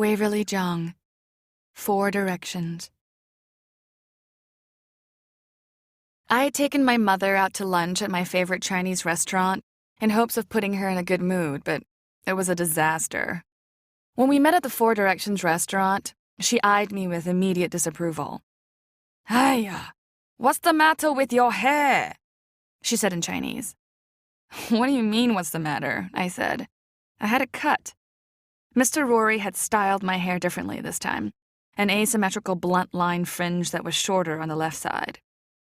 Waverly Jung, 4 Directions. I had taken my mother out to lunch at my favorite Chinese restaurant in hopes of putting her in a good mood, but it was a disaster. When we met at the 4 Directions restaurant, she eyed me with immediate disapproval. "Hiya, what's the matter with your hair?" she said in Chinese. "What do you mean, what's the matter?" I said. I had a cut. Mr. Rory had styled my hair differently this time, an asymmetrical blunt line fringe that was shorter on the left side.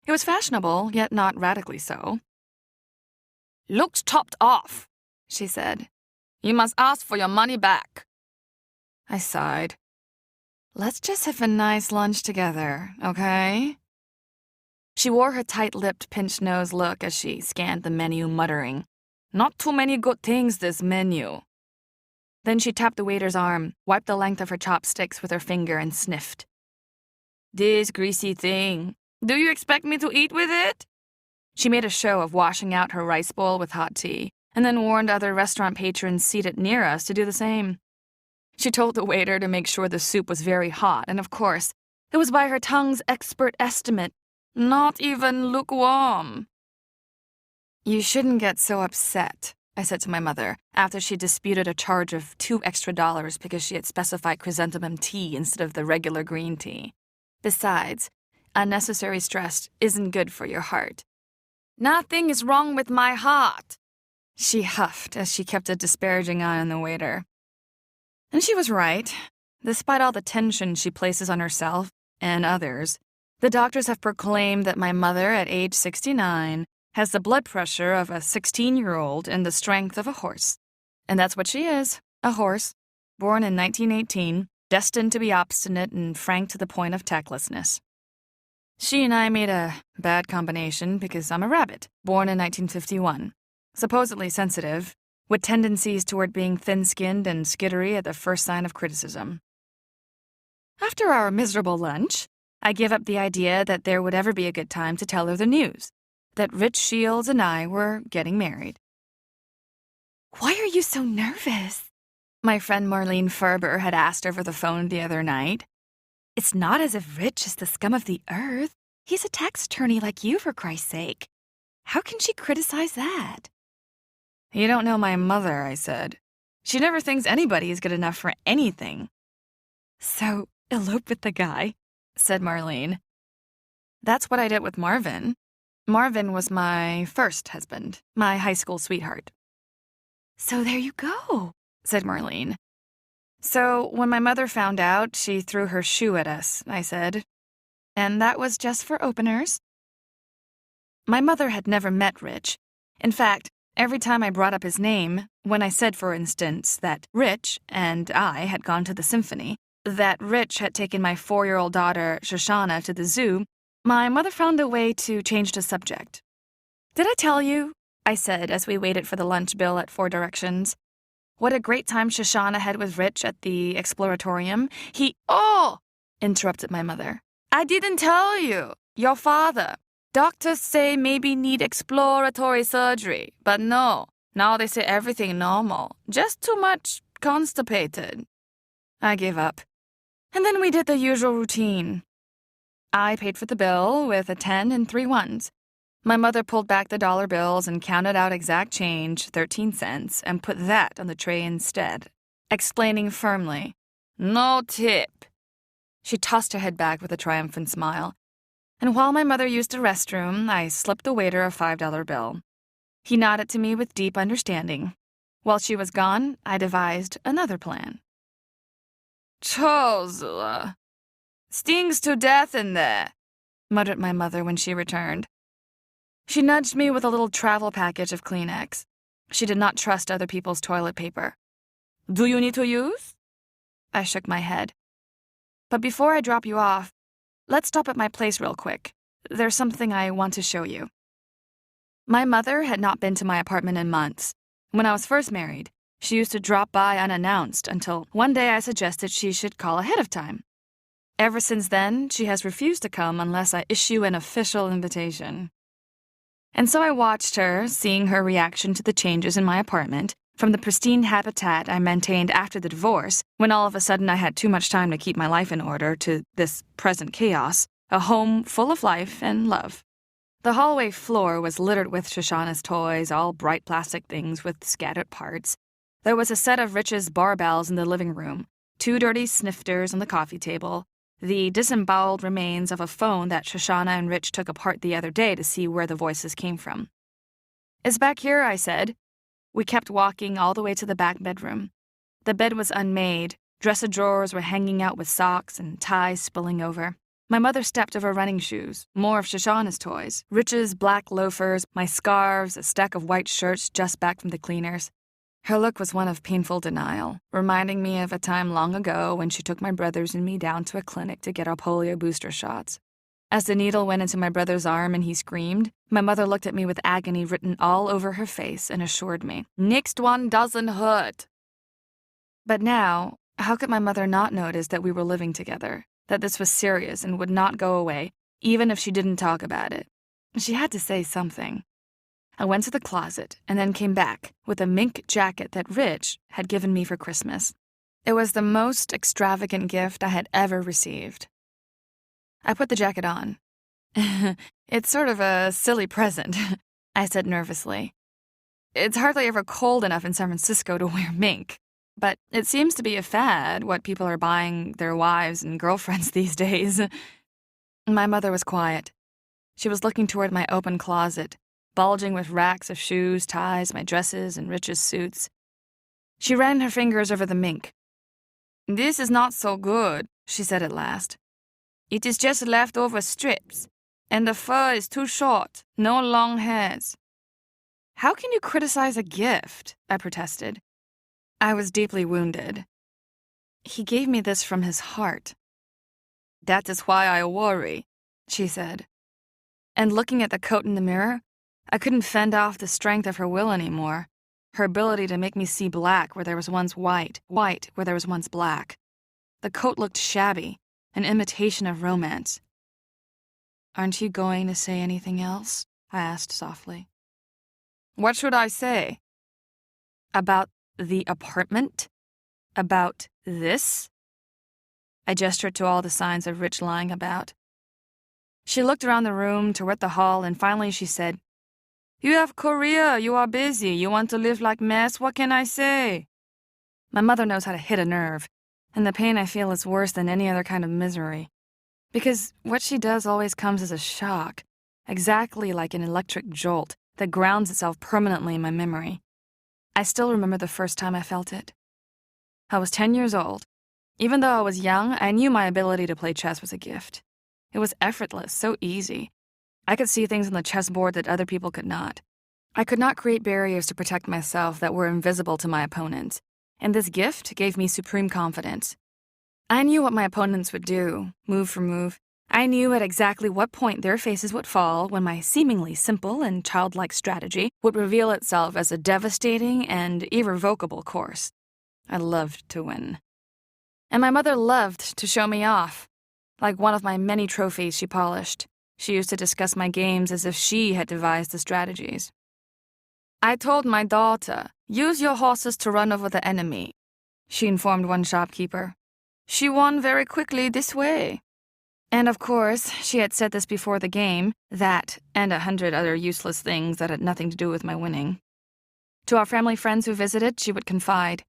It was fashionable, yet not radically so. "Looks topped off," she said. "You must ask for your money back." I sighed. "Let's just have a nice lunch together, okay?" She wore her tight-lipped, pinched-nose look as she scanned the menu, muttering, "Not too many good things, this menu." Then she tapped the waiter's arm, wiped the length of her chopsticks with her finger, and sniffed. "This greasy thing. Do you expect me to eat with it?" She made a show of washing out her rice bowl with hot tea, and then warned other restaurant patrons seated near us to do the same. She told the waiter to make sure the soup was very hot, and of course, it was by her tongue's expert estimate, not even lukewarm. "You shouldn't get so upset," I said to my mother, after she disputed a charge of $2 extra because she had specified chrysanthemum tea instead of the regular green tea. Besides, unnecessary stress isn't good for your heart. "Nothing is wrong with my heart," she huffed as she kept a disparaging eye on the waiter. And she was right. Despite all the tension she places on herself and others, the doctors have proclaimed that my mother, at age 69, has the blood pressure of a 16-year-old and the strength of a horse. And that's what she is, a horse, born in 1918, destined to be obstinate and frank to the point of tactlessness. She and I made a bad combination because I'm a rabbit, born in 1951, supposedly sensitive, with tendencies toward being thin-skinned and skittery at the first sign of criticism. After our miserable lunch, I gave up the idea that there would ever be a good time to tell her the news, that Rich Shields and I were getting married. "Why are you so nervous?" my friend Marlene Ferber had asked over the phone the other night. "It's not as if Rich is the scum of the earth. He's a tax attorney like you, for Christ's sake. How can she criticize that?" "You don't know my mother," I said. "She never thinks anybody is good enough for anything." "So, elope with the guy," said Marlene. "That's what I did with Marvin. Marvin was my first husband, my high school sweetheart." "So there you go," said Marlene. "So when my mother found out, she threw her shoe at us," I said. "And that was just for openers." My mother had never met Rich. In fact, every time I brought up his name, when I said, for instance, that Rich and I had gone to the symphony, that Rich had taken my 4-year-old daughter, Shoshana, to the zoo, my mother found a way to change the subject. "Did I tell you," I said as we waited for the lunch bill at 4 Directions, "what a great time Shoshana had with Rich at the Exploratorium? Oh!" interrupted my mother. "I didn't tell you. Your father. Doctors say maybe need exploratory surgery, but no. Now they say everything normal. Just too much constipated." I gave up. And then we did the usual routine. I paid for the bill with a 10 and 3 ones. My mother pulled back the dollar bills and counted out exact change, 13 cents, and put that on the tray instead, explaining firmly, "No tip." She tossed her head back with a triumphant smile. And while my mother used the restroom, I slipped the waiter a $5 bill. He nodded to me with deep understanding. While she was gone, I devised another plan. "Chosla, stings to death in there," muttered my mother when she returned. She nudged me with a little travel package of Kleenex. She did not trust other people's toilet paper. "Do you need to use?" I shook my head. "But before I drop you off, let's stop at my place real quick. There's something I want to show you." My mother had not been to my apartment in months. When I was first married, she used to drop by unannounced until one day I suggested she should call ahead of time. Ever since then, she has refused to come unless I issue an official invitation. And so I watched her, seeing her reaction to the changes in my apartment, From the pristine habitat I maintained after the divorce, when all of a sudden I had too much time to keep my life in order, to this present chaos, a home full of life and love. The hallway floor was littered with Shoshana's toys, all bright plastic things with scattered parts. There was a set of Rich's barbells in the living room, 2 dirty snifters on the coffee table, the disemboweled remains of a phone that Shoshana and Rich took apart the other day to see where the voices came from. "It's back here," I said. We kept walking all the way to the back bedroom. The bed was unmade. Dresser drawers were hanging out with socks and ties spilling over. My mother stepped over running shoes, more of Shoshana's toys, Rich's black loafers, my scarves, a stack of white shirts just back from the cleaners. Her look was one of painful denial, reminding me of a time long ago when she took my brothers and me down to a clinic to get our polio booster shots. As the needle went into my brother's arm and he screamed, my mother looked at me with agony written all over her face and assured me, "Next one doesn't hurt." But now, how could my mother not notice that we were living together, that this was serious and would not go away, even if she didn't talk about it? She had to say something. I went to the closet and then came back with a mink jacket that Rich had given me for Christmas. It was the most extravagant gift I had ever received. I put the jacket on. "It's sort of a silly present," I said nervously. "It's hardly ever cold enough in San Francisco to wear mink. But it seems to be a fad, what people are buying their wives and girlfriends these days." My mother was quiet. She was looking toward my open closet, bulging with racks of shoes, ties, my dresses, and Rich's suits. She ran her fingers over the mink. "This is not so good," she said at last. "It is just leftover strips, and the fur is too short, no long hairs." "How can you criticize a gift?" I protested. I was deeply wounded. "He gave me this from his heart." "That is why I worry," she said. And looking at the coat in the mirror, I couldn't fend off the strength of her will anymore, her ability to make me see black where there was once white, white where there was once black. The coat looked shabby, an imitation of romance. "Aren't you going to say anything else?" I asked softly. "What should I say?" "About the apartment? About this?" I gestured to all the signs of Rich lying about. She looked around the room, toward the hall, and finally she said, "You have career, you are busy, you want to live like mess, what can I say?" My mother knows how to hit a nerve, and the pain I feel is worse than any other kind of misery. Because what she does always comes as a shock, exactly like an electric jolt that grounds itself permanently in my memory. I still remember the first time I felt it. I was 10 years old. Even though I was young, I knew my ability to play chess was a gift. It was effortless, so easy. I could see things on the chessboard that other people could not. I could not create barriers to protect myself that were invisible to my opponents, and this gift gave me supreme confidence. I knew what my opponents would do, move for move. I knew at exactly what point their faces would fall when my seemingly simple and childlike strategy would reveal itself as a devastating and irrevocable course. I loved to win. And my mother loved to show me off. Like one of my many trophies she polished, she used to discuss my games as if she had devised the strategies. "I told my daughter, use your horses to run over the enemy," she informed one shopkeeper. "She won very quickly this way." And of course, she had said this before the game, that and 100 other useless things that had nothing to do with my winning. To our family friends who visited, she would confide,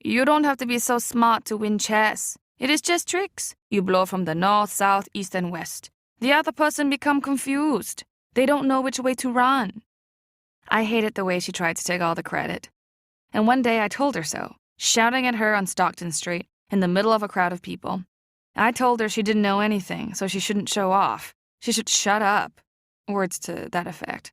"You don't have to be so smart to win chess. It is just tricks. You blow from the north, south, east, and west. The other person become confused. They don't know which way to run." I hated the way she tried to take all the credit. And one day I told her so, shouting at her on Stockton Street, in the middle of a crowd of people. I told her she didn't know anything, so she shouldn't show off. She should shut up. Words to that effect.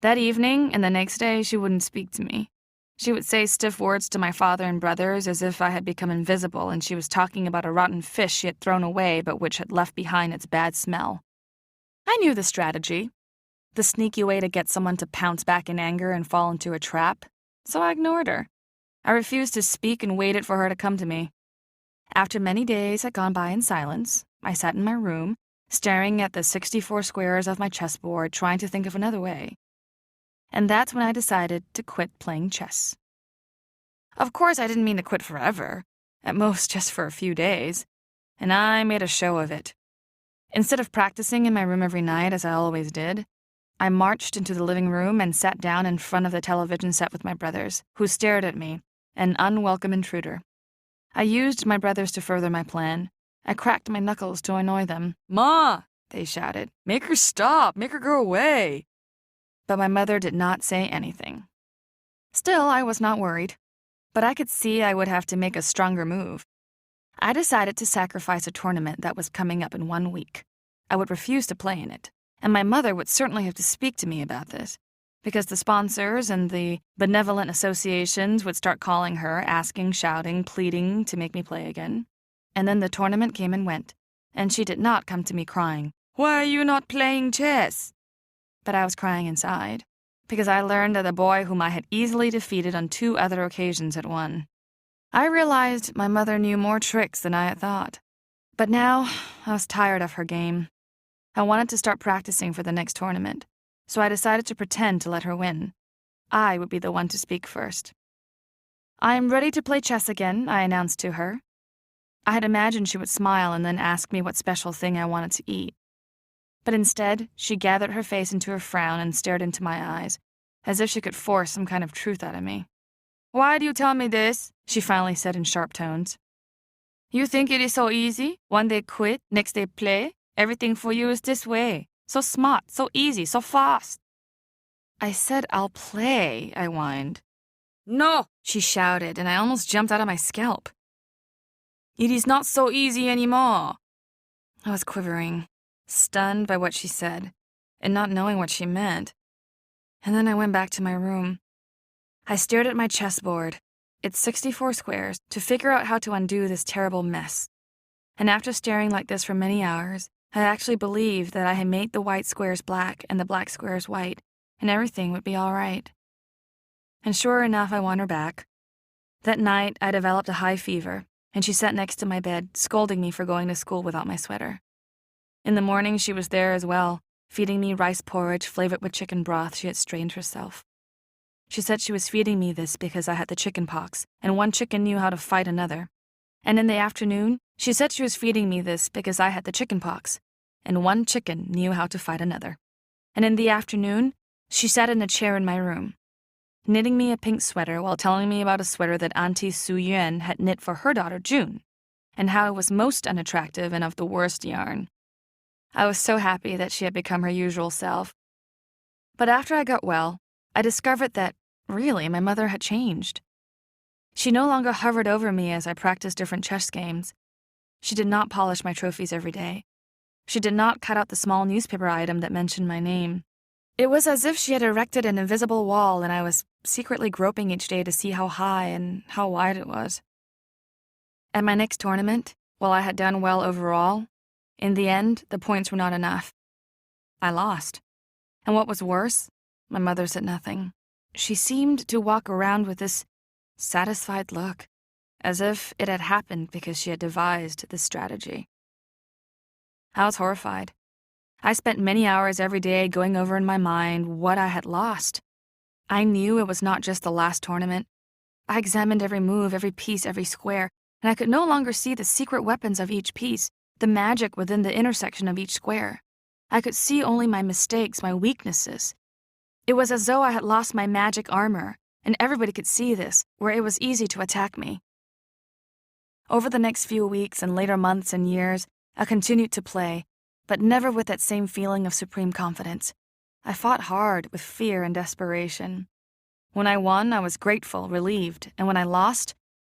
That evening and the next day, she wouldn't speak to me. She would say stiff words to my father and brothers as if I had become invisible and she was talking about a rotten fish she had thrown away but which had left behind its bad smell. I knew the strategy. The sneaky way to get someone to pounce back in anger and fall into a trap. So I ignored her. I refused to speak and waited for her to come to me. After many days had gone by in silence, I sat in my room, staring at the 64 squares of my chessboard, trying to think of another way. And that's when I decided to quit playing chess. Of course, I didn't mean to quit forever, at most just for a few days, and I made a show of it. Instead of practicing in my room every night as I always did, I marched into the living room and sat down in front of the television set with my brothers, who stared at me, an unwelcome intruder. I used my brothers to further my plan. I cracked my knuckles to annoy them. "Ma!" they shouted. "Make her stop! Make her go away!" But my mother did not say anything. Still, I was not worried. But I could see I would have to make a stronger move. I decided to sacrifice a tournament that was coming up in 1 week. I would refuse to play in it, and my mother would certainly have to speak to me about this, because the sponsors and the benevolent associations would start calling her, asking, shouting, pleading to make me play again. And then the tournament came and went, and she did not come to me crying, "Why are you not playing chess?" But I was crying inside, because I learned that the boy whom I had easily defeated on 2 other occasions had won. I realized my mother knew more tricks than I had thought. But now, I was tired of her game. I wanted to start practicing for the next tournament, so I decided to pretend to let her win. I would be the one to speak first. "I am ready to play chess again," I announced to her. I had imagined she would smile and then ask me what special thing I wanted to eat. But instead, she gathered her face into a frown and stared into my eyes, as if she could force some kind of truth out of me. "Why do you tell me this?" she finally said in sharp tones. "You think it is so easy? One day quit, next day play? Everything for you is this way. So smart, so easy, so fast." "I said I'll play," I whined. "No," she shouted, and I almost jumped out of my scalp. "It is not so easy anymore." I was quivering, stunned by what she said, and not knowing what she meant. And then I went back to my room. I stared at my chessboard, its 64 squares, to figure out how to undo this terrible mess. And after staring like this for many hours, I actually believed that I had made the white squares black and the black squares white, and everything would be all right. And sure enough, I won her back. That night, I developed a high fever, and she sat next to my bed, scolding me for going to school without my sweater. In the morning, she was there as well, feeding me rice porridge flavored with chicken broth she had strained herself. She said she was feeding me this because I had the chicken pox, and one chicken knew how to fight another. And in the afternoon, she said she was feeding me this because I had the chicken pox, and one chicken knew how to fight another. And in the afternoon, she sat in a chair in my room, knitting me a pink sweater while telling me about a sweater that Auntie Su Yuan had knit for her daughter June, and how it was most unattractive and of the worst yarn. I was so happy that she had become her usual self. But after I got well, I discovered that, really, my mother had changed. She no longer hovered over me as I practiced different chess games. She did not polish my trophies every day. She did not cut out the small newspaper item that mentioned my name. It was as if she had erected an invisible wall, and I was secretly groping each day to see how high and how wide it was. At my next tournament, while I had done well overall, in the end, the points were not enough. I lost. And what was worse, my mother said nothing. She seemed to walk around with this satisfied look, as if it had happened because she had devised this strategy. I was horrified. I spent many hours every day going over in my mind what I had lost. I knew it was not just the last tournament. I examined every move, every piece, every square, and I could no longer see the secret weapons of each piece, the magic within the intersection of each square. I could see only my mistakes, my weaknesses. It was as though I had lost my magic armor, and everybody could see this, where it was easy to attack me. Over the next few weeks and later months and years, I continued to play, but never with that same feeling of supreme confidence. I fought hard with fear and desperation. When I won, I was grateful, relieved, and when I lost,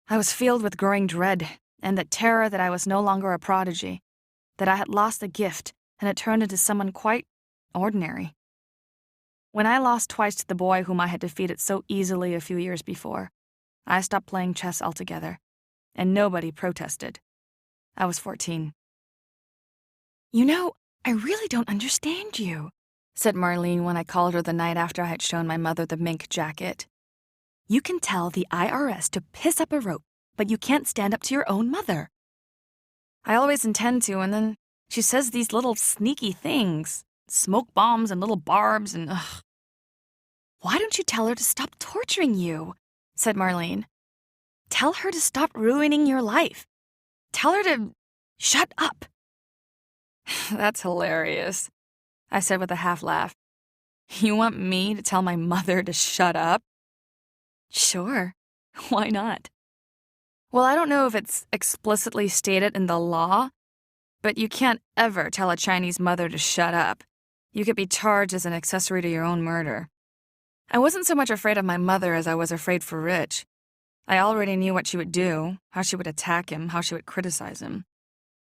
I was filled with growing dread and the terror that I was no longer a prodigy, that I had lost a gift and had turned into someone quite ordinary. When I lost twice to the boy whom I had defeated so easily a few years before, I stopped playing chess altogether, and nobody protested. I was 14. "You know, I really don't understand you," said Marlene when I called her the night after I had shown my mother the mink jacket. "You can tell the IRS to piss up a rope, but you can't stand up to your own mother." "I always intend to, and then she says these little sneaky things. Smoke bombs and little barbs and ugh." Why don't you tell her to stop torturing you? Said Marlene. Tell her to stop ruining your life. Tell her to shut up. That's hilarious, I said with a half laugh. You want me to tell my mother to shut up? Sure, why not? Well, I don't know if it's explicitly stated in the law, but you can't ever tell a Chinese mother to shut up. You could be charged as an accessory to your own murder. I wasn't so much afraid of my mother as I was afraid for Rich. I already knew what she would do, how she would attack him, how she would criticize him.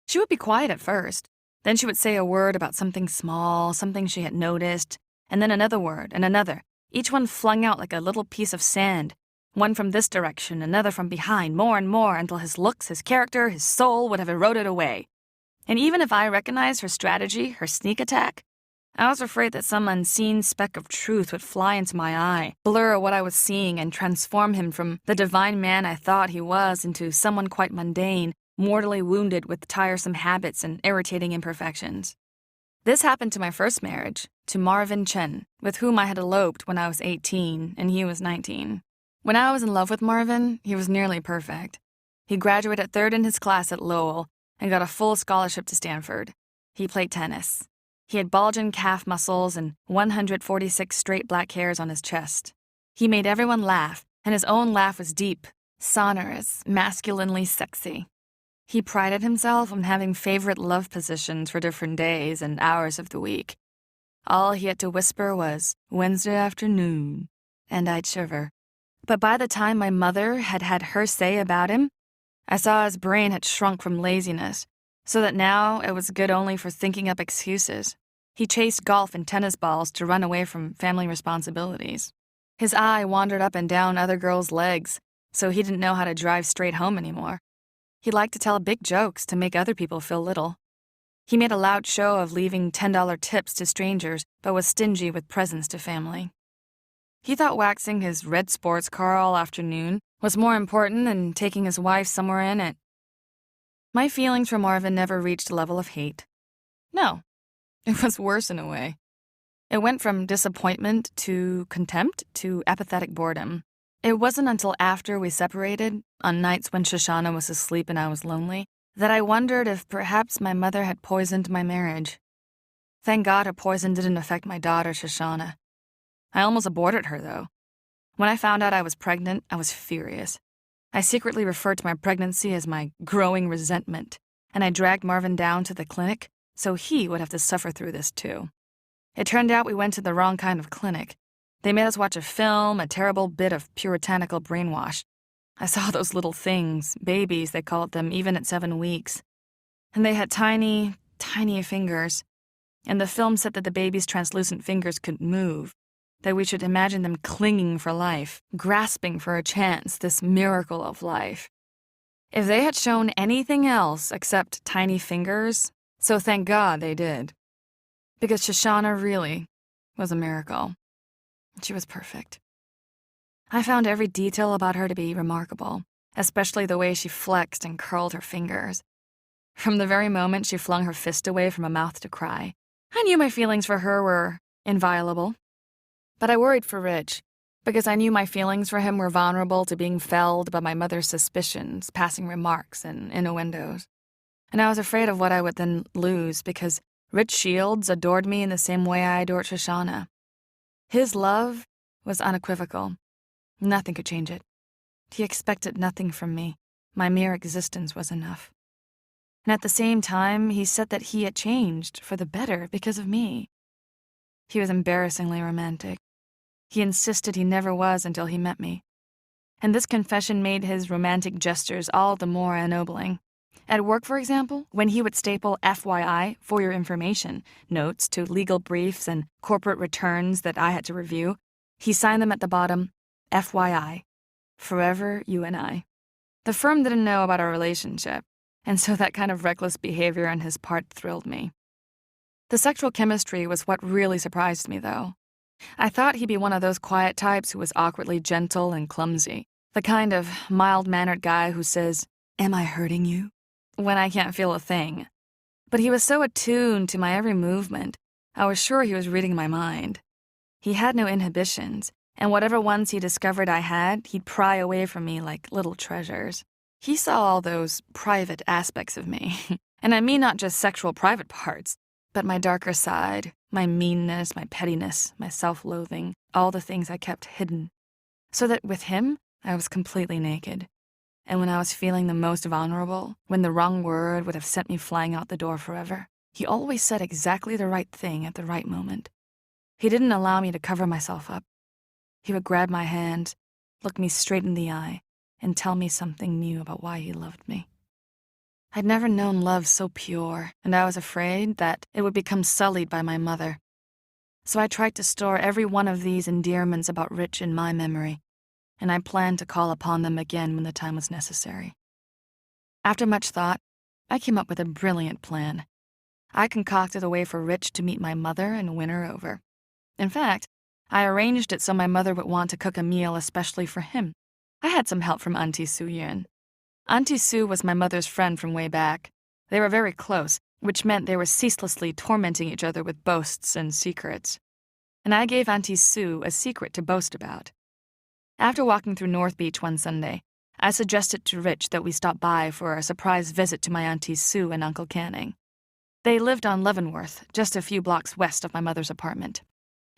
She would be quiet at first. Then she would say a word about something small, something she had noticed, and then another word and another, each one flung out like a little piece of sand, one from this direction, another from behind, more and more, until his looks, his character, his soul would have eroded away. And even if I recognized her strategy, her sneak attack, I was afraid that some unseen speck of truth would fly into my eye, blur what I was seeing, and transform him from the divine man I thought he was into someone quite mundane, mortally wounded with tiresome habits and irritating imperfections. This happened to my first marriage, to Marvin Chen, with whom I had eloped when I was 18 and he was 19. When I was in love with Marvin, he was nearly perfect. He graduated third in his class at Lowell and got a full scholarship to Stanford. He played tennis. He had bulging calf muscles and 146 straight black hairs on his chest. He made everyone laugh, and his own laugh was deep, sonorous, masculinely sexy. He prided himself on having favorite love positions for different days and hours of the week. All he had to whisper was, Wednesday afternoon, and I'd shiver. But by the time my mother had had her say about him, I saw his brain had shrunk from laziness, so that now it was good only for thinking up excuses. He chased golf and tennis balls to run away from family responsibilities. His eye wandered up and down other girls' legs, so he didn't know how to drive straight home anymore. He liked to tell big jokes to make other people feel little. He made a loud show of leaving $10 tips to strangers, but was stingy with presents to family. He thought waxing his red sports car all afternoon was more important than taking his wife somewhere in it. My feelings for Marvin never reached a level of hate. No, it was worse in a way. It went from disappointment to contempt to apathetic boredom. It wasn't until after we separated, on nights when Shoshana was asleep and I was lonely, that I wondered if perhaps my mother had poisoned my marriage. Thank God her poison didn't affect my daughter, Shoshana. I almost aborted her, though. When I found out I was pregnant, I was furious. I secretly referred to my pregnancy as my growing resentment, and I dragged Marvin down to the clinic so he would have to suffer through this too. It turned out we went to the wrong kind of clinic. They made us watch a film, a terrible bit of puritanical brainwash. I saw those little things, babies they called them, even at 7 weeks. And they had tiny, tiny fingers. And the film said that the baby's translucent fingers could move, that we should imagine them clinging for life, grasping for a chance, this miracle of life. If they had shown anything else except tiny fingers, so thank God they did. Because Shoshana really was a miracle. She was perfect. I found every detail about her to be remarkable, especially the way she flexed and curled her fingers. From the very moment she flung her fist away from a mouth to cry, I knew my feelings for her were inviolable. But I worried for Rich, because I knew my feelings for him were vulnerable to being felled by my mother's suspicions, passing remarks, and innuendos. And I was afraid of what I would then lose, because Rich Shields adored me in the same way I adored Shoshana. His love was unequivocal. Nothing could change it. He expected nothing from me. My mere existence was enough. And at the same time, he said that he had changed for the better because of me. He was embarrassingly romantic. He insisted he never was until he met me. And this confession made his romantic gestures all the more ennobling. At work, for example, when he would staple FYI, for your information, notes to legal briefs and corporate returns that I had to review, he signed them at the bottom, FYI, forever you and I. The firm didn't know about our relationship, and so that kind of reckless behavior on his part thrilled me. The sexual chemistry was what really surprised me, though. I thought he'd be one of those quiet types who was awkwardly gentle and clumsy, the kind of mild-mannered guy who says, "Am I hurting you?" when I can't feel a thing. But he was so attuned to my every movement, I was sure he was reading my mind. He had no inhibitions, and whatever ones he discovered I had, he'd pry away from me like little treasures. He saw all those private aspects of me, and I mean not just sexual private parts, but my darker side, my meanness, my pettiness, my self-loathing, all the things I kept hidden. So that with him, I was completely naked. And when I was feeling the most vulnerable, when the wrong word would have sent me flying out the door forever, he always said exactly the right thing at the right moment. He didn't allow me to cover myself up. He would grab my hand, look me straight in the eye, and tell me something new about why he loved me. I'd never known love so pure, and I was afraid that it would become sullied by my mother. So I tried to store every one of these endearments about Rich in my memory, and I planned to call upon them again when the time was necessary. After much thought, I came up with a brilliant plan. I concocted a way for Rich to meet my mother and win her over. In fact, I arranged it so my mother would want to cook a meal especially for him. I had some help from Auntie Su Yun. Auntie Su was my mother's friend from way back. They were very close, which meant they were ceaselessly tormenting each other with boasts and secrets. And I gave Auntie Su a secret to boast about. After walking through North Beach one Sunday, I suggested to Rich that we stop by for a surprise visit to my Auntie Sue and Uncle Canning. They lived on Leavenworth, just a few blocks west of my mother's apartment.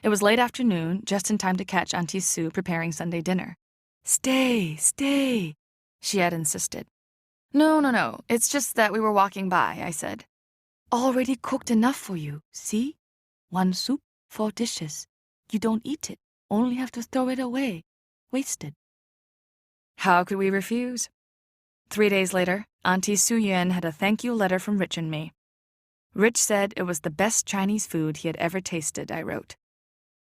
It was late afternoon, just in time to catch Auntie Sue preparing Sunday dinner. "Stay, stay," she had insisted. No, it's just that we were walking by," I said. "Already cooked enough for you, see? 1 soup, 4 dishes. You don't eat it, only have to throw it away. Wasted." How could we refuse? 3 days later, Auntie Su Yun had a thank you letter from Rich and me. Rich said it was the best Chinese food he had ever tasted, I wrote.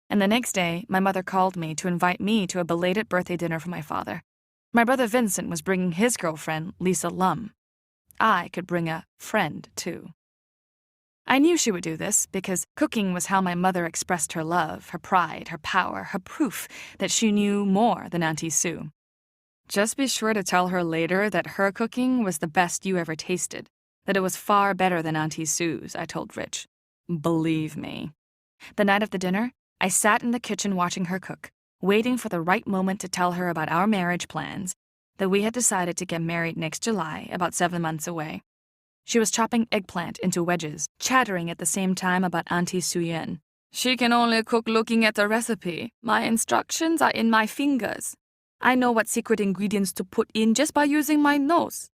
And the next day, my mother called me to invite me to a belated birthday dinner for my father. My brother Vincent was bringing his girlfriend, Lisa Lum. I could bring a friend, too. I knew she would do this because cooking was how my mother expressed her love, her pride, her power, her proof that she knew more than Auntie Sue. Just be sure to tell her later that her cooking was the best you ever tasted, that it was far better than Auntie Sue's, I told Rich. Believe me. The night of the dinner, I sat in the kitchen watching her cook, waiting for the right moment to tell her about our marriage plans, that we had decided to get married next July, about 7 months away. She was chopping eggplant into wedges, chattering at the same time about Auntie Su Yun. "She can only cook looking at the recipe. My instructions are in my fingers. I know what secret ingredients to put in just by using my nose."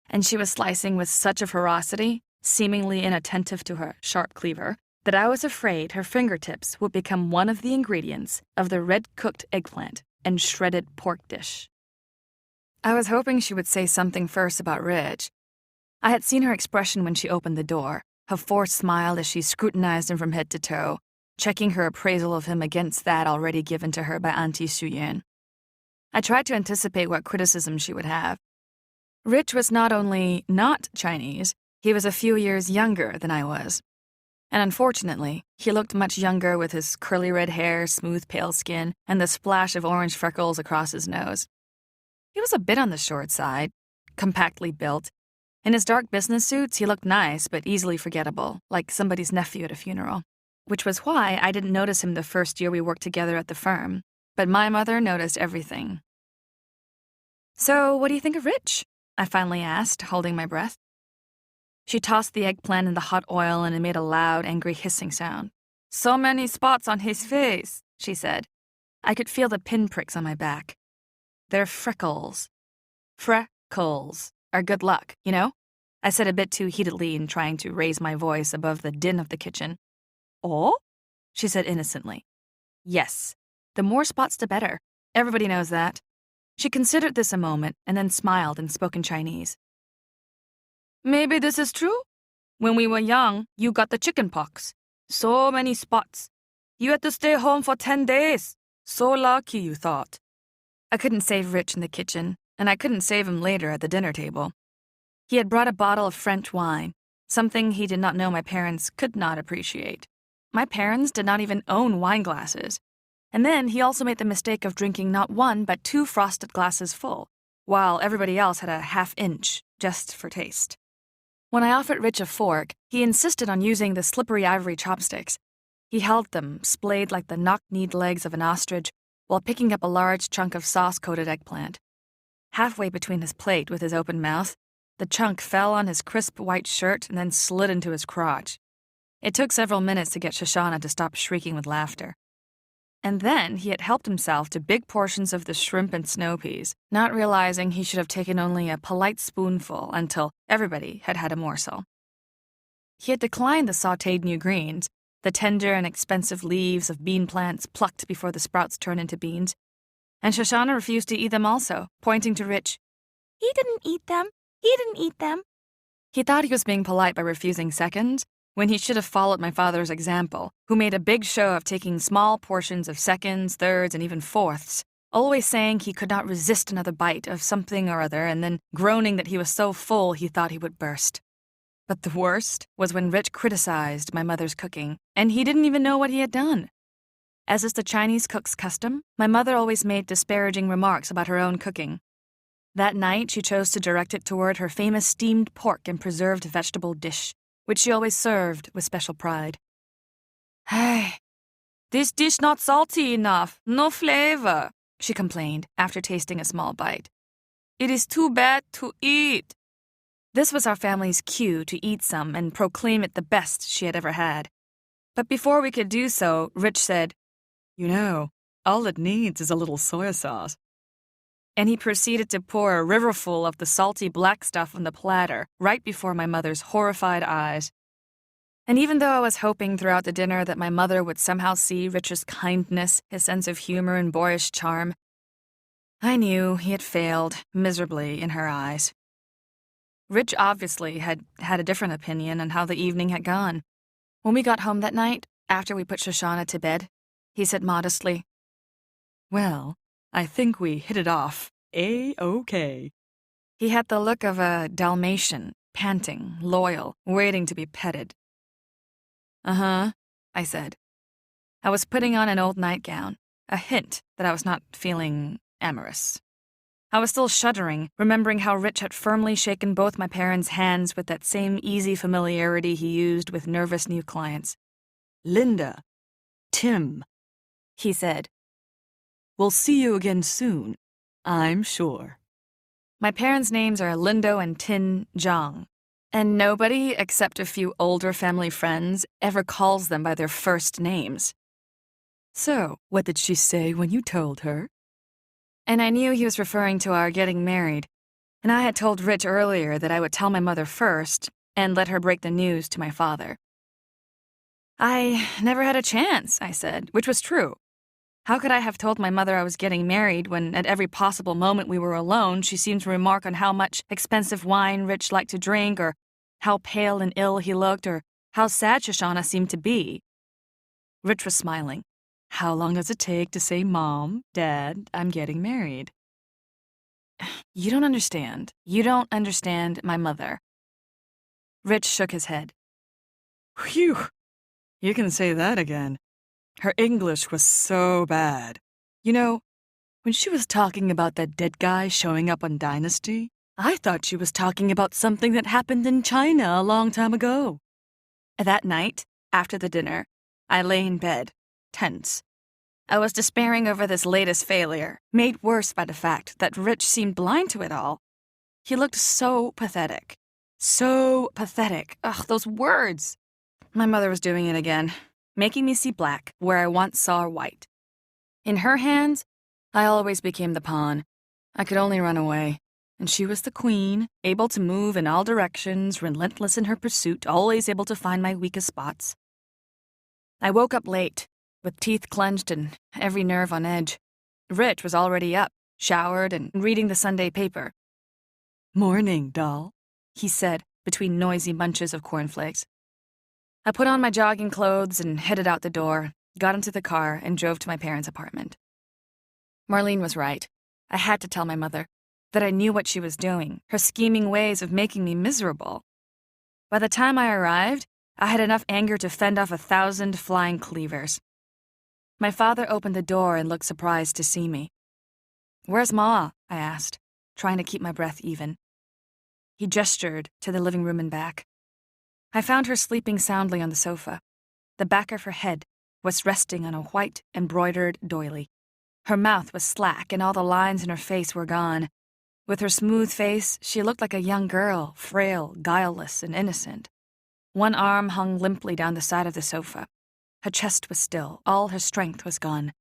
And she was slicing with such a ferocity, seemingly inattentive to her sharp cleaver, that I was afraid her fingertips would become one of the ingredients of the red-cooked eggplant and shredded pork dish. I was hoping she would say something first about Rich. I had seen her expression when she opened the door, her forced smile as she scrutinized him from head to toe, checking her appraisal of him against that already given to her by Auntie Su Yun. I tried to anticipate what criticism she would have. Rich was not only not Chinese, he was a few years younger than I was. And unfortunately, he looked much younger with his curly red hair, smooth pale skin, and the splash of orange freckles across his nose. He was a bit on the short side, compactly built. In his dark business suits, he looked nice but easily forgettable, like somebody's nephew at a funeral. Which was why I didn't notice him the first year we worked together at the firm. But my mother noticed everything. "So, what do you think of Rich?" I finally asked, holding my breath. She tossed the eggplant in the hot oil and it made a loud, angry hissing sound. "So many spots on his face," she said. I could feel the pinpricks on my back. "They're freckles. Freckles are good luck, you know?" I said a bit too heatedly in trying to raise my voice above the din of the kitchen. "Oh?" she said innocently. "Yes. The more spots the better. Everybody knows that." She considered this a moment and then smiled and spoke in Chinese. "Maybe this is true? When we were young, you got the chicken pox. So many spots. You had to stay home for 10 days. So lucky, you thought." I couldn't save Rich in the kitchen, and I couldn't save him later at the dinner table. He had brought a bottle of French wine, something he did not know my parents could not appreciate. My parents did not even own wine glasses. And then he also made the mistake of drinking not 1 but 2 frosted glasses full, while everybody else had a half-inch, just for taste. When I offered Rich a fork, he insisted on using the slippery ivory chopsticks. He held them, splayed like the knock-kneed legs of an ostrich, while picking up a large chunk of sauce-coated eggplant. Halfway between his plate with his open mouth, the chunk fell on his crisp white shirt and then slid into his crotch. It took several minutes to get Shoshana to stop shrieking with laughter. And then he had helped himself to big portions of the shrimp and snow peas, not realizing he should have taken only a polite spoonful until everybody had had a morsel. He had declined the sautéed new greens, the tender and expensive leaves of bean plants plucked before the sprouts turn into beans, and Shoshana refused to eat them also, pointing to Rich. "He didn't eat them. He didn't eat them." He thought he was being polite by refusing seconds, when he should have followed my father's example, who made a big show of taking small portions of seconds, thirds, and even fourths, always saying he could not resist another bite of something or other, and then groaning that he was so full he thought he would burst. But the worst was when Rich criticized my mother's cooking, and he didn't even know what he had done. As is the Chinese cook's custom, my mother always made disparaging remarks about her own cooking. That night, she chose to direct it toward her famous steamed pork and preserved vegetable dish, which she always served with special pride. "Hey, this dish not salty enough, no flavor," she complained after tasting a small bite. "It is too bad to eat." This was our family's cue to eat some and proclaim it the best she had ever had. But before we could do so, Rich said, "You know, all it needs is a little soy sauce." And he proceeded to pour a riverful of the salty black stuff on the platter right before my mother's horrified eyes. And even though I was hoping throughout the dinner that my mother would somehow see Rich's kindness, his sense of humor, and boyish charm, I knew he had failed miserably in her eyes. Rich obviously had a different opinion on how the evening had gone. When we got home that night, after we put Shoshana to bed, he said modestly, "Well, I think we hit it off A-OK." He had the look of a Dalmatian, panting, loyal, waiting to be petted. "Uh-huh," I said. I was putting on an old nightgown, a hint that I was not feeling amorous. I was still shuddering, remembering how Rich had firmly shaken both my parents' hands with that same easy familiarity he used with nervous new clients. "Linda, Tim," he said. "We'll see you again soon, I'm sure." My parents' names are Lindo and Tin Zhang, and nobody except a few older family friends ever calls them by their first names. "So, what did she say when you told her?" And I knew he was referring to our getting married, and I had told Rich earlier that I would tell my mother first and let her break the news to my father. "I never had a chance," I said, which was true. How could I have told my mother I was getting married when at every possible moment we were alone she seemed to remark on how much expensive wine Rich liked to drink, or how pale and ill he looked, or how sad Shoshana seemed to be? Rich was smiling. "How long does it take to say, 'Mom, Dad, I'm getting married'?" You don't understand. You don't understand my mother." Rich shook his head. "Whew, you can say that again. Her English was so bad. You know, when she was talking about that dead guy showing up on Dynasty, I thought she was talking about something that happened in China a long time ago." That night, after the dinner, I lay in bed, tense. I was despairing over this latest failure, made worse by the fact that Rich seemed blind to it all. He looked so pathetic. So pathetic. Ugh, those words. My mother was doing it again, making me see black where I once saw white. In her hands, I always became the pawn. I could only run away. And she was the queen, able to move in all directions, relentless in her pursuit, always able to find my weakest spots. I woke up late, with teeth clenched and every nerve on edge. Rich was already up, showered, and reading the Sunday paper. "Morning, doll," he said, between noisy bunches of cornflakes. I put on my jogging clothes and headed out the door, got into the car, and drove to my parents' apartment. Marlene was right. I had to tell my mother that I knew what she was doing, her scheming ways of making me miserable. By the time I arrived, I had enough anger to fend off 1,000 flying cleavers. My father opened the door and looked surprised to see me. "Where's Ma?" I asked, trying to keep my breath even. He gestured to the living room and back. I found her sleeping soundly on the sofa. The back of her head was resting on a white embroidered doily. Her mouth was slack and all the lines in her face were gone. With her smooth face, she looked like a young girl, frail, guileless, and innocent. One arm hung limply down the side of the sofa. Her chest was still, all her strength was gone.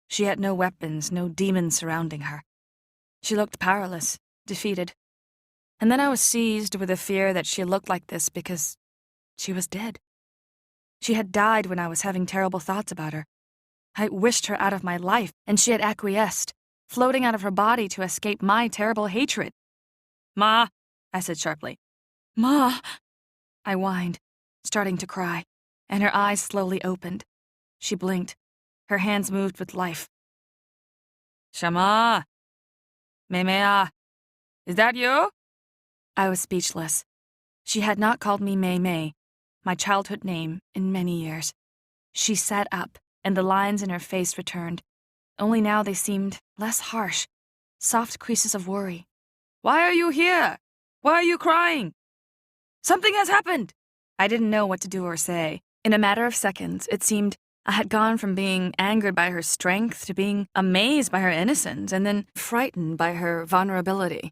She had no weapons, no demons surrounding her. She looked powerless, defeated. And then I was seized with the fear that she looked like this because she was dead. She had died when I was having terrible thoughts about her. I wished her out of my life, and she had acquiesced, floating out of her body to escape my terrible hatred. "Ma," I said sharply. "Ma," I whined, starting to cry, and her eyes slowly opened. She blinked. Her hands moved with life. "Shama! Meimea! Is that you?" I was speechless. She had not called me Mei Mei, my childhood name, in many years. She sat up, and the lines in her face returned. Only now they seemed less harsh, soft creases of worry. "Why are you here? Why are you crying? Something has happened!" I didn't know what to do or say. In a matter of seconds, it seemed I had gone from being angered by her strength to being amazed by her innocence and then frightened by her vulnerability.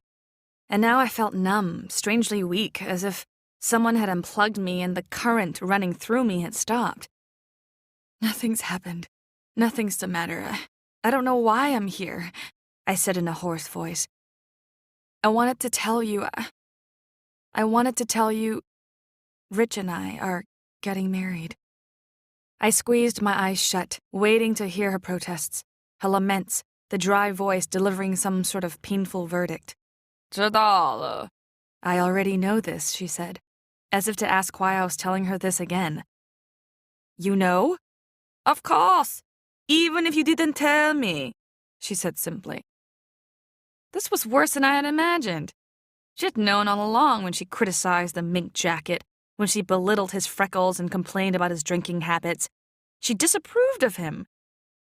And now I felt numb, strangely weak, as if someone had unplugged me and the current running through me had stopped. "Nothing's happened. Nothing's the matter. I don't know why I'm here," I said in a hoarse voice. I wanted to tell you Rich and I are getting married." I squeezed my eyes shut, waiting to hear her protests, her laments, the dry voice delivering some sort of painful verdict. 知道了. "I already know this," she said, as if to ask why I was telling her this again. "You know?" "Of course, even if you didn't tell me," she said simply. This was worse than I had imagined. She had known all along when she criticized the mink jacket, when she belittled his freckles and complained about his drinking habits. She disapproved of him.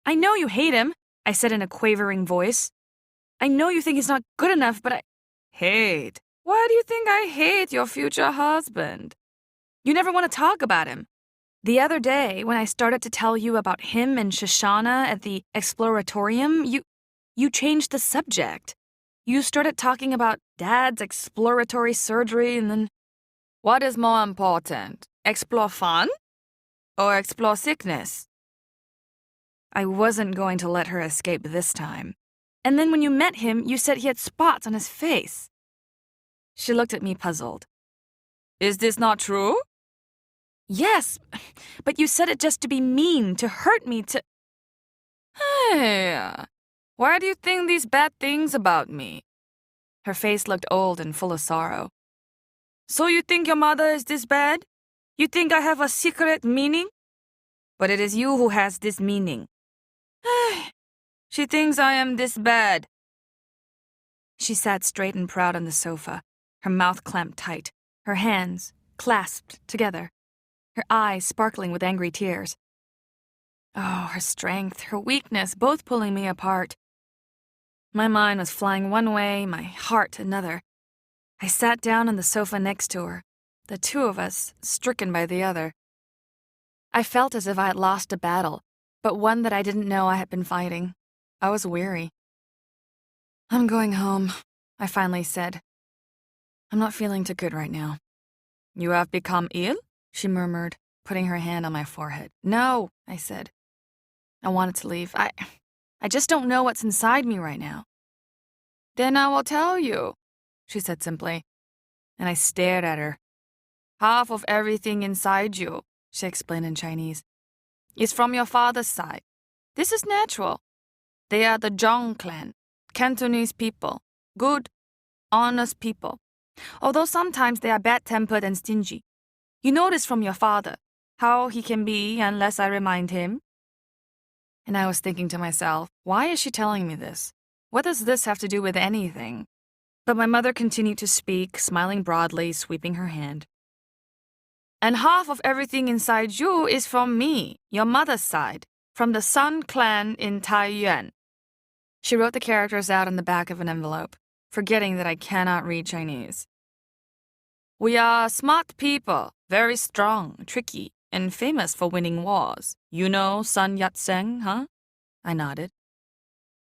"I know you hate him," I said in a quavering voice. "I know you think he's not good enough, but I—" "Hate? Why do you think I hate your future husband?" "You never want to talk about him. The other day, when I started to tell you about him and Shoshana at the exploratorium, you changed the subject. You started talking about Dad's exploratory surgery and then—" "What is more important, explore fun or explore sickness?" I wasn't going to let her escape this time. "And then when you met him, you said he had spots on his face." She looked at me puzzled. "Is this not true?" "Yes, but you said it just to be mean, to hurt me, to—" "Hey, why do you think these bad things about me?" Her face looked old and full of sorrow. "So you think your mother is this bad? You think I have a secret meaning? But it is you who has this meaning. She thinks I am this bad." She sat straight and proud on the sofa, her mouth clamped tight, her hands clasped together, her eyes sparkling with angry tears. Oh, her strength, her weakness, both pulling me apart. My mind was flying one way, my heart another. I sat down on the sofa next to her, the two of us stricken by the other. I felt as if I had lost a battle, but one that I didn't know I had been fighting. I was weary. "I'm going home," I finally said. "I'm not feeling too good right now." "You have become ill?" she murmured, putting her hand on my forehead. "No," I said. I wanted to leave. I just don't know what's inside me right now." "Then I will tell you," she said simply, and I stared at her. "Half of everything inside you," she explained in Chinese, "is from your father's side. This is natural. They are the Zhang clan, Cantonese people, good, honest people. Although sometimes they are bad-tempered and stingy. You notice from your father how he can be unless I remind him." And I was thinking to myself, why is she telling me this? What does this have to do with anything? But my mother continued to speak, smiling broadly, sweeping her hand. "And half of everything inside you is from me, your mother's side, from the Sun clan in Taiyuan." She wrote the characters out on the back of an envelope, forgetting that I cannot read Chinese. "We are smart people, very strong, tricky, and famous for winning wars. You know Sun Yat-sen, huh?" I nodded.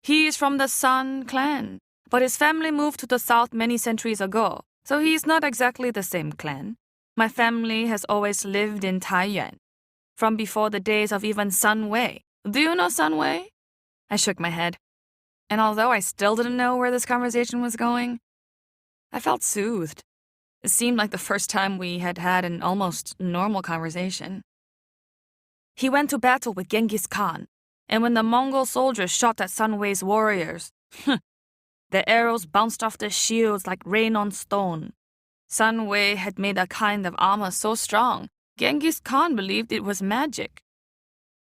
He is from the Sun clan, but his family moved to the south many centuries ago, so he's not exactly the same clan. My family has always lived in Taiyuan, from before the days of even Sun Wei. Do you know Sun Wei? I shook my head. And although I still didn't know where this conversation was going, I felt soothed. It seemed like the first time we had had an almost normal conversation. He went to battle with Genghis Khan, and when the Mongol soldiers shot at Sun Wei's warriors, the arrows bounced off their shields like rain on stone. Sun Wei had made a kind of armor so strong, Genghis Khan believed it was magic.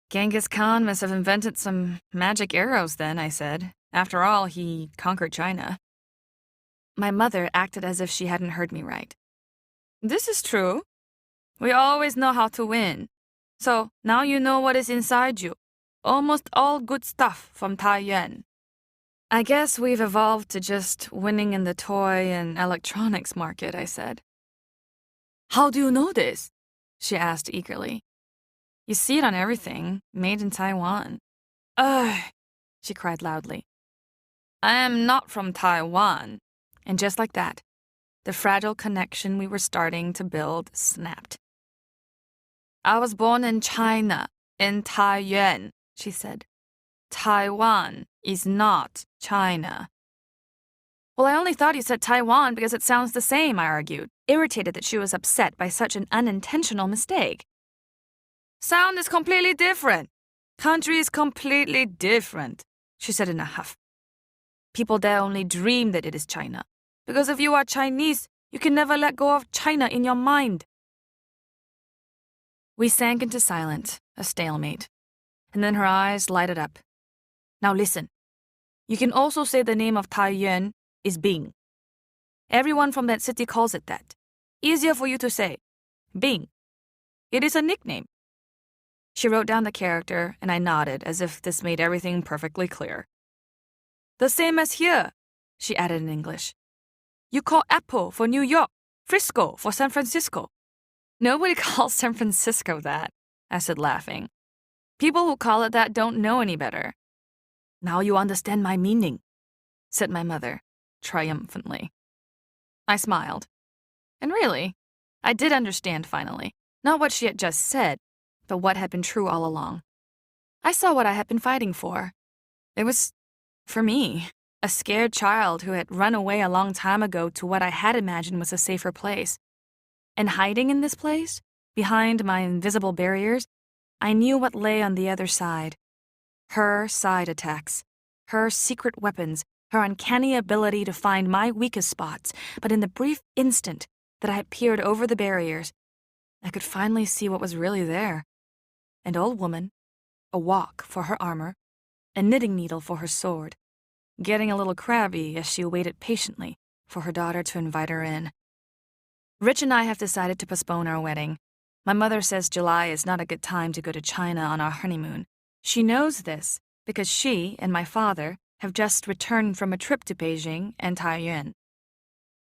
Genghis Khan must have invented some magic arrows then, I said. After all, he conquered China. My mother acted as if she hadn't heard me right. This is true. We always know how to win. So now you know what is inside you. Almost all good stuff from Taiyuan. I guess we've evolved to just winning in the toy and electronics market, I said. How do you know this? She asked eagerly. You see it on everything, made in Taiwan. Ugh, she cried loudly. I am not from Taiwan. And just like that, the fragile connection we were starting to build snapped. I was born in China, in Taiyuan, she said. Taiwan is not China. Well, I only thought you said Taiwan because it sounds the same, I argued, irritated that she was upset by such an unintentional mistake. Sound is completely different. Country is completely different, she said in a huff. People there only dream that it is China. Because if you are Chinese, you can never let go of China in your mind. We sank into silence, a stalemate. And then her eyes lighted up. Now listen. You can also say the name of Taiyuan is Bing. Everyone from that city calls it that. Easier for you to say. Bing. It is a nickname. She wrote down the character, and I nodded as if this made everything perfectly clear. The same as here, she added in English. You call Apple for New York, Frisco for San Francisco. Nobody calls San Francisco that, I said, laughing. People who call it that don't know any better. Now you understand my meaning, said my mother, triumphantly. I smiled. And really, I did understand finally, not what she had just said, but what had been true all along. I saw what I had been fighting for. It was, for me, a scared child who had run away a long time ago to what I had imagined was a safer place. And hiding in this place, behind my invisible barriers, I knew what lay on the other side. Her side attacks, her secret weapons, her uncanny ability to find my weakest spots. But in the brief instant that I had peered over the barriers, I could finally see what was really there. An old woman, a wok for her armor, a knitting needle for her sword, getting a little crabby as she waited patiently for her daughter to invite her in. Rich and I have decided to postpone our wedding. My mother says July is not a good time to go to China on our honeymoon. She knows this because she and my father have just returned from a trip to Beijing and Taiyuan.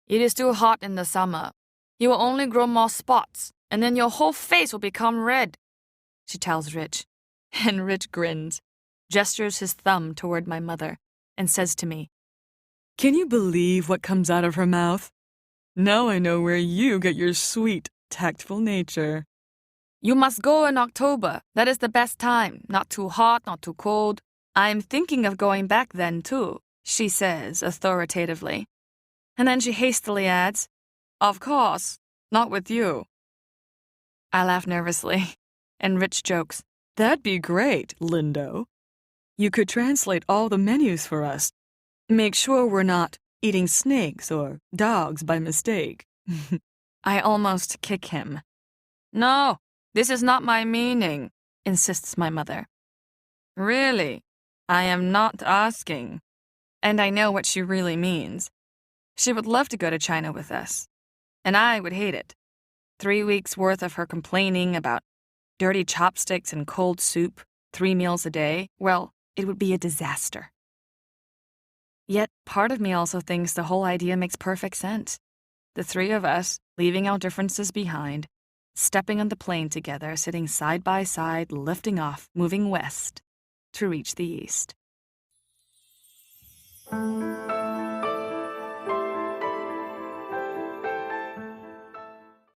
It is too hot in the summer. You will only grow more spots, and then your whole face will become red, she tells Rich. And Rich grins, gestures his thumb toward my mother, and says to me, Can you believe what comes out of her mouth? Now I know where you get your sweet, tactful nature. You must go in October. That is the best time. Not too hot, not too cold. I'm thinking of going back then, too, she says authoritatively. And then she hastily adds, Of course, not with you. I laugh nervously, and Rich jokes, That'd be great, Lindo. You could translate all the menus for us. Make sure we're not eating snakes or dogs by mistake. I almost kick him. No, this is not my meaning, insists my mother. Really, I am not asking. And I know what she really means. She would love to go to China with us. And I would hate it. 3 weeks' worth of her complaining about dirty chopsticks and cold soup, 3 meals a day, well, it would be a disaster. Yet part of me also thinks the whole idea makes perfect sense. The 3 of us, leaving our differences behind, stepping on the plane together, sitting side by side, lifting off, moving west to reach the east.